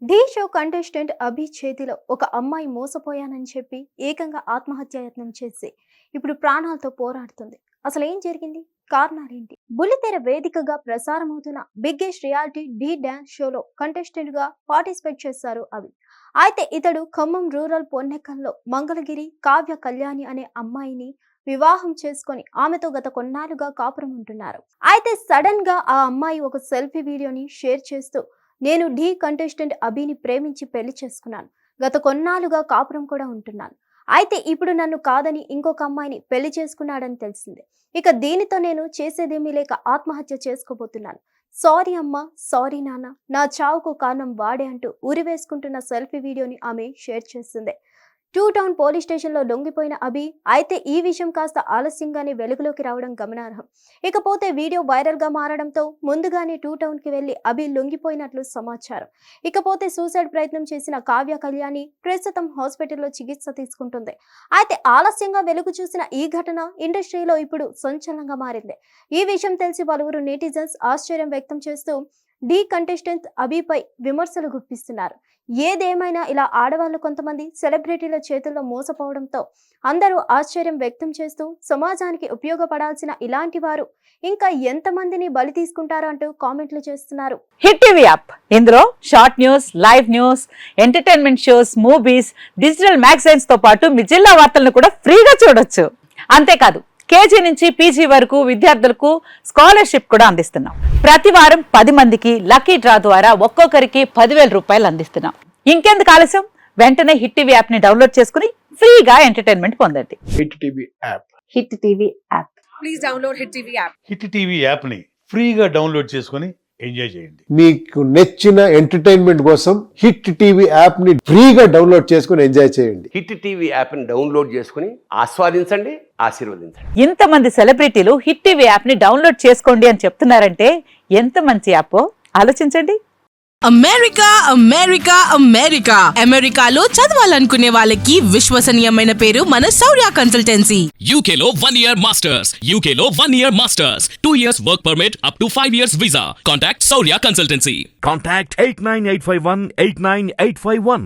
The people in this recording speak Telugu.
ఢీ షో కంటెస్టెంట్ అభి చేతిలో ఒక అమ్మాయి మోసపోయానని చెప్పి ఏకంగా ఆత్మహత్యాయత్నం చేసి ఇప్పుడు ప్రాణాలతో పోరాడుతుంది. అసలు ఏం జరిగింది? కారణాలేంటి? బుల్లితెర వేదికగా ప్రసారమవుతున్న బిగ్గెస్ట్ రియాలిటీ ఢీ డాన్స్ షోలో కంటెస్టెంట్ గా పార్టిసిపేట్ చేశారు అభి. అయితే ఇతడు ఖమ్మం రూరల్ పొన్నెక్కల్లో మంగళగిరి కావ్య కళ్యాణి అనే అమ్మాయిని వివాహం చేసుకొని ఆమెతో గత కొన్నాళ్ళుగా కాపురం ఉంటున్నారు. అయితే సడన్ గా ఆ అమ్మాయి ఒక సెల్ఫీ వీడియోని షేర్ చేస్తూ, నేను ఢీ కంటెస్టెంట్ అభిని ప్రేమించి పెళ్లి చేసుకున్నాను, గత కొన్నాళ్ళుగా కాపురం కూడా ఉంటున్నాను, అయితే ఇప్పుడు నన్ను కాదని ఇంకొక అమ్మాయిని పెళ్లి చేసుకున్నాడని తెలిసిందే. ఇక దీనితో నేను చేసేదేమీ లేక ఆత్మహత్య చేసుకోబోతున్నాను, సారీ అమ్మా, సారీ నాన్న, నా చావుకు కారణం వాడే అంటూ ఉరివేసుకుంటున్న సెల్ఫీ వీడియోని ఆమె షేర్ చేస్తుంది. టూ టౌన్ పోలీస్ స్టేషన్లో లొంగిపోయిన అభి అయితే ఈ విషయం కాస్త ఆలస్యంగానే వెలుగులోకి రావడం గమనార్హం. ఇకపోతే వీడియో వైరల్ గా మారడంతో ముందుగానే టూ టౌన్ కి వెళ్లి అభి లొంగిపోయినట్లు సమాచారం. ఇకపోతే సూసైడ్ ప్రయత్నం చేసిన కావ్య కళ్యాణి ప్రస్తుతం హాస్పిటల్లో చికిత్స తీసుకుంటుంది. అయితే ఆలస్యంగా వెలుగు చూసిన ఈ ఘటన ఇండస్ట్రీలో ఇప్పుడు సంచలనంగా మారింది. ఈ విషయం తెలిసి పలువురు నెటిజన్స్ ఆశ్చర్యం వ్యక్తం చేస్తూ ఢీ కంటెస్టెంట్ అభిపై విమర్శలు గుప్పిస్తున్నారు. ఏదేమైనా ఇలా ఆడవాళ్ళు కొంతమంది సెలబ్రిటీల చేతుల్లో మోసపోవడంతో అందరూ ఆశ్చర్యం వ్యక్తం చేస్తూ సమాజానికి ఉపయోగపడాల్సిన ఇలాంటి వారు ఇంకా ఎంతమందిని బలి తీసుకుంటారో అంటూ కామెంట్లు చేస్తున్నారు. హిట్ టీవీ యాప్, ఇందులో short news, live news, entertainment shows, movies, digital magazines తో పాటు మీ జిల్లా వార్తలను కూడా ఫ్రీగా చూడొచ్చు. అంతేకాదు కేజీ నుంచి పీజీ వరకు విద్యార్థులకు స్కాలర్షిప్ కూడా అందిస్తున్నాం. ప్రతి వారం 10 మందికి లక్కీ డ్రా ద్వారా ఒక్కొక్కరికి 10,000 రూపాయలు అందిస్తున్నాం. ఇంకెందుకు ఆలస్యం, వెంటనే హిట్ టీవీ యాప్ ని డౌన్లోడ్ చేసుకుని ఫ్రీగా ఎంటర్టైన్మెంట్ పొందండి. Hit TV app. Hit TV app. Please download hit TV app. Hit TV app ని ఫ్రీగా డౌన్లోడ్ చేసుకుని ఎంజాయ్ చేయండి. మీకు నచ్చిన ఎంటర్టైన్మెంట్ కోసం హిట్ టీవీ యాప్ ని ఫ్రీగా డౌన్లోడ్ చేసుకుని ఎంజాయ్ చేయండి. హిట్ టీవీ యాప్ ని డౌన్లోడ్ చేసుకుని ఆస్వాదించండి, ఆశీర్వదించండి. ఇంతమంది సెలబ్రిటీలు హిట్ టీవీ యాప్ ని డౌన్లోడ్ చేసుకోండి అని చెప్తున్నారంటే ఎంత మంచి యాప్ ఆలోచించండి. అమెరికా అమెరికా అమెరికా అమెరికాలో చదవాలనుకునే వాళ్ళకి విశ్వసనీయమైన పేరు మన శౌర్య కన్సల్టెన్సీ. UK లో 1 year masters. UK లో 1 year masters. 2 years work permit up to 5 years visa. Contact Saurya Consultancy. Contact 89851 89851.